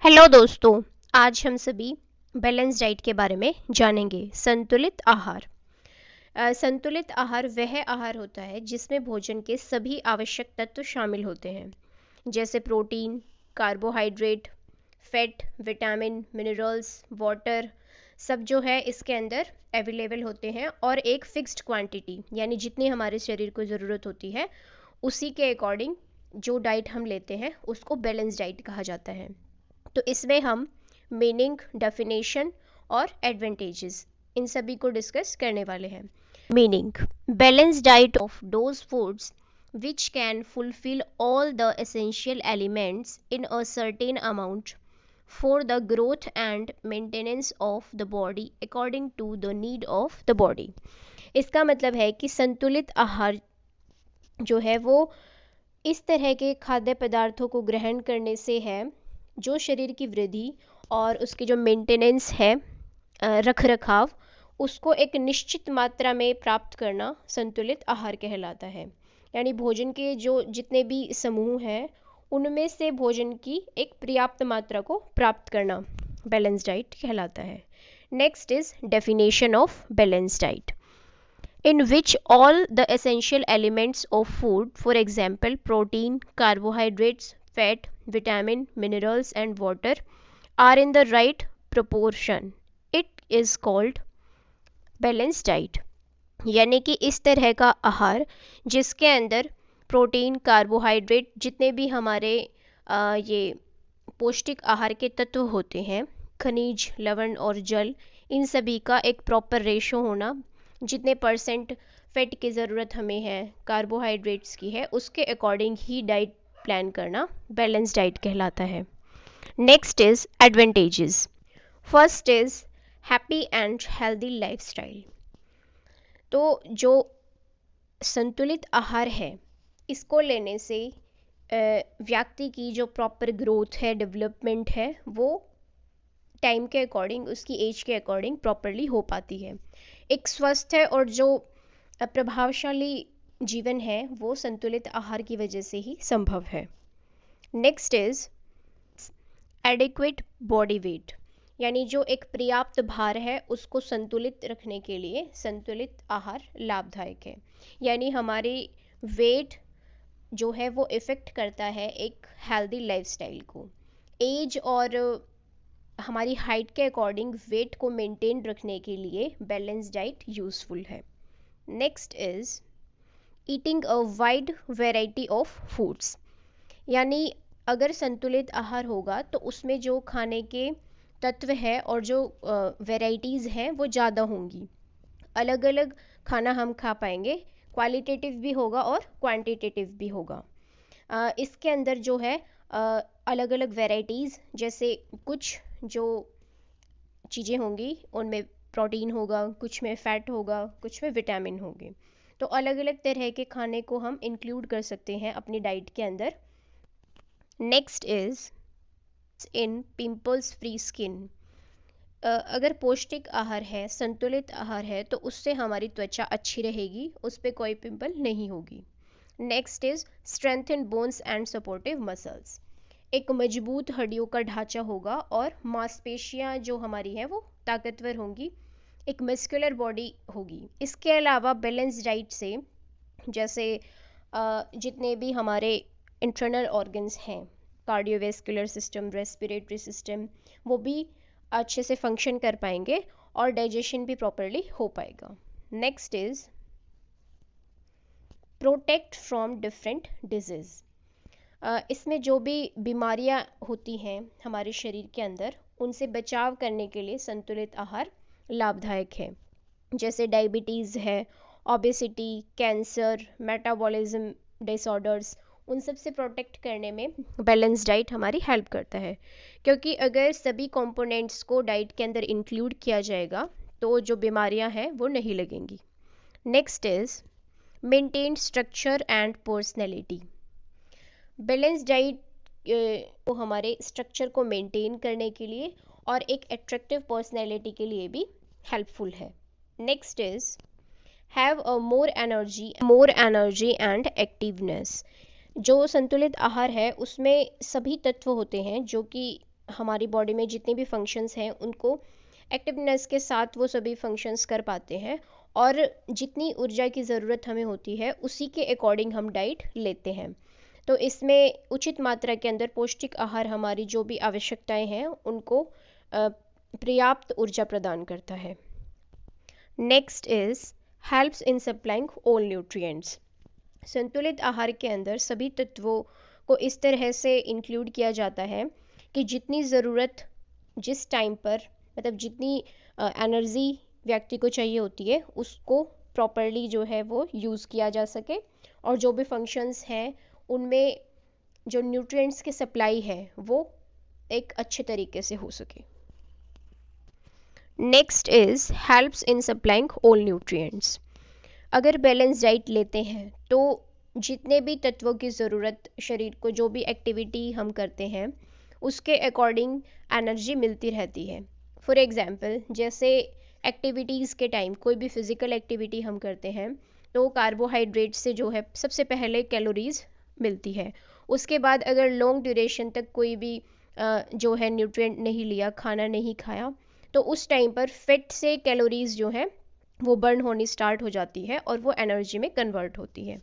Hello दोस्तों, आज हम सभी बैलेंस डाइट के बारे में जानेंगे। संतुलित आहार। संतुलित आहार वह आहार होता है जिसमें भोजन के सभी आवश्यक तत्व शामिल होते हैं, जैसे protein, carbohydrate, fat, vitamin, minerals, water, सब जो है इसके अंदर अवेलेबल होते हैं और एक फिक्स्ड क्वांटिटी यानी जितनी हमारे शरीर को ज़रूरत होती है उसी के अकॉर्डिंग जो डाइट हम लेते हैं उसको बैलेंस डाइट कहा जाता है। तो इसमें हम मीनिंग, डेफिनेशन और एडवांटेजेस इन सभी को डिस्कस करने वाले हैं। Meaning: balance diet of those foods which can fulfill all the essential elements in a certain amount for the growth and maintenance of the body according to the need of the body। इसका मतलब है कि संतुलित आहार जो है वो इस तरह के खाद्य पदार्थों को ग्रहण करने से है जो शरीर की वृद्धि और उसकी जो मेंटेनेंस है, रख रखाव, उसको एक निश्चित मात्रा में प्राप्त करना संतुलित आहार कहलाता है। यानी भोजन के जो जितने भी समूह हैं उनमें से भोजन की एक पर्याप्त मात्रा को प्राप्त करना बैलेंस डाइट कहलाता है। Next is definition of balance diet, in which all the essential elements of food, for example protein, carbohydrates, fat, vitamin, minerals and water, are in the right proportion, it is called balanced diet। यानी कि इस तरह का आहार जिसके अंदर protein, carbohydrate, जितने भी हमारे ये पौष्टिक आहार के तत्व होते हैं, खनिज, लवण और जल, इन सभी का एक प्रॉपर रेशो होना, जितने परसेंट फैट की ज़रूरत हमें है, कार्बोहाइड्रेट्स की है, उसके अकॉर्डिंग ही डाइट प्लान करना बैलेंस डाइट कहलाता है। Next is advantages. First is happy and healthy lifestyle. तो जो संतुलित आहार है इसको लेने से व्यक्ति की जो प्रॉपर ग्रोथ है, डेवलपमेंट है, वो टाइम के अकॉर्डिंग, उसकी एज के अकॉर्डिंग प्रॉपरली हो पाती है। एक स्वस्थ है और जो प्रभावशाली जीवन है वो संतुलित आहार की वजह से ही संभव है। Next is adequate body weight, यानी जो एक पर्याप्त भार है उसको संतुलित रखने के लिए संतुलित आहार लाभदायक है। यानी हमारी वेट जो है वो इफ़ेक्ट करता है एक हेल्दी लाइफस्टाइल को। एज और हमारी हाइट के अकॉर्डिंग वेट को मेंटेन रखने के लिए बैलेंस डाइट यूज़फुल है। Next is eating a wide variety of foods, यानी अगर संतुलित आहार होगा तो उसमें जो खाने के तत्व है और जो वैरायटीज़ हैं वो ज़्यादा होंगी। अलग अलग खाना हम खा पाएंगे, क्वालिटेटिव भी होगा और क्वांटिटेटिव भी होगा। इसके अंदर जो है अलग अलग वैरायटीज़, जैसे कुछ जो चीज़ें होंगी उनमें प्रोटीन होगा, कुछ में फ़ैट होगा, कुछ में विटामिन होंगे। तो अलग अलग तरह के खाने को हम इंक्लूड कर सकते हैं अपनी डाइट के अंदर। Next is in pimples free skin. अगर पौष्टिक आहार है, संतुलित आहार है, तो उससे हमारी त्वचा अच्छी रहेगी, उस पर कोई पिंपल नहीं होगी। Next is strengthen bones and supportive muscles. एक मजबूत हड्डियों का ढांचा होगा और मांसपेशियां जो हमारी हैं वो ताकतवर होंगी, एक मस्कुलर बॉडी होगी। इसके अलावा बैलेंस डाइट से जैसे जितने भी हमारे इंटरनल ऑर्गन्स हैं, कार्डियोवैस्कुलर सिस्टम, रेस्पिरेटरी सिस्टम, वो भी अच्छे से फंक्शन कर पाएंगे और डाइजेशन भी प्रॉपरली हो पाएगा। Next is protect from different disease. इसमें जो भी बीमारियां होती हैं हमारे शरीर के अंदर उनसे बचाव करने के लिए संतुलित आहार लाभदायक है। जैसे डायबिटीज़ है, ओबेसिटी, कैंसर, मेटाबॉलिज्म डिसऑर्डर्स, उन सब से प्रोटेक्ट करने में बैलेंस डाइट हमारी हेल्प करता है। क्योंकि अगर सभी कंपोनेंट्स को डाइट के अंदर इंक्लूड किया जाएगा तो जो बीमारियां हैं वो नहीं लगेंगी। Next is maintain structure and personality. Balance diet को हमारे स्ट्रक्चर को मेंटेन करने के लिए और एक एट्रैक्टिव पर्सनैलिटी के लिए भी हेल्पफुल है। Next is have a more energy and activeness. जो संतुलित आहार है उसमें सभी तत्व होते हैं जो कि हमारी बॉडी में जितने भी फंक्शंस हैं उनको एक्टिवनेस के साथ वो सभी फंक्शंस कर पाते हैं, और जितनी ऊर्जा की ज़रूरत हमें होती है उसी के अकॉर्डिंग हम डाइट लेते हैं। तो इसमें उचित मात्रा के अंदर पौष्टिक आहार हमारी जो भी आवश्यकताएं हैं उनको पर्याप्त ऊर्जा प्रदान करता है। Next is helps in supplying all nutrients. संतुलित आहार के अंदर सभी तत्वों को इस तरह से इंक्लूड किया जाता है कि जितनी ज़रूरत जिस टाइम पर, मतलब जितनी एनर्जी व्यक्ति को चाहिए होती है उसको प्रॉपरली जो है वो यूज़ किया जा सके, और जो भी फंक्शंस हैं उनमें जो न्यूट्रिएंट्स की सप्लाई है वो एक अच्छे तरीके से हो सके। Next is helps in supplying all nutrients. अगर बैलेंस डाइट लेते हैं तो जितने भी तत्वों की ज़रूरत शरीर को, जो भी एक्टिविटी हम करते हैं उसके अकॉर्डिंग एनर्जी मिलती रहती है। फॉर एग्ज़ाम्पल, जैसे एक्टिविटीज़ के टाइम कोई भी फिज़िकल एक्टिविटी हम करते हैं तो कार्बोहाइड्रेट से जो है सबसे पहले कैलोरीज मिलती है। उसके बाद अगर लॉन्ग ड्यूरेशन तक कोई भी जो है न्यूट्रिएंट नहीं लिया, खाना नहीं खाया, तो उस टाइम पर फैट से कैलोरीज जो है वो बर्न होनी स्टार्ट हो जाती है और वो एनर्जी में कन्वर्ट होती है।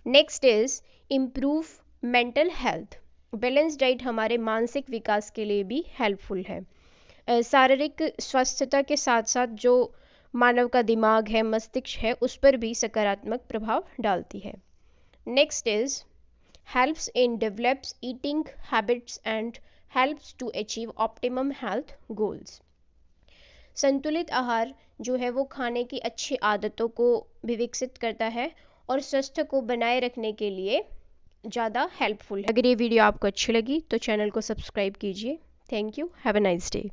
Next is improve mental health. Balance diet हमारे मानसिक विकास के लिए भी हेल्पफुल है। शारीरिक स्वस्थता के साथ साथ जो मानव का दिमाग है, मस्तिष्क है, उस पर भी सकारात्मक प्रभाव डालती है। Next is helps in develops eating habits and helps to achieve optimum health goals. संतुलित आहार जो है वो खाने की अच्छी आदतों को भी विकसित करता है और स्वास्थ्य को बनाए रखने के लिए ज़्यादा हेल्पफुल है। अगर ये वीडियो आपको अच्छी लगी तो चैनल को सब्सक्राइब कीजिए। Thank you. Have a nice day.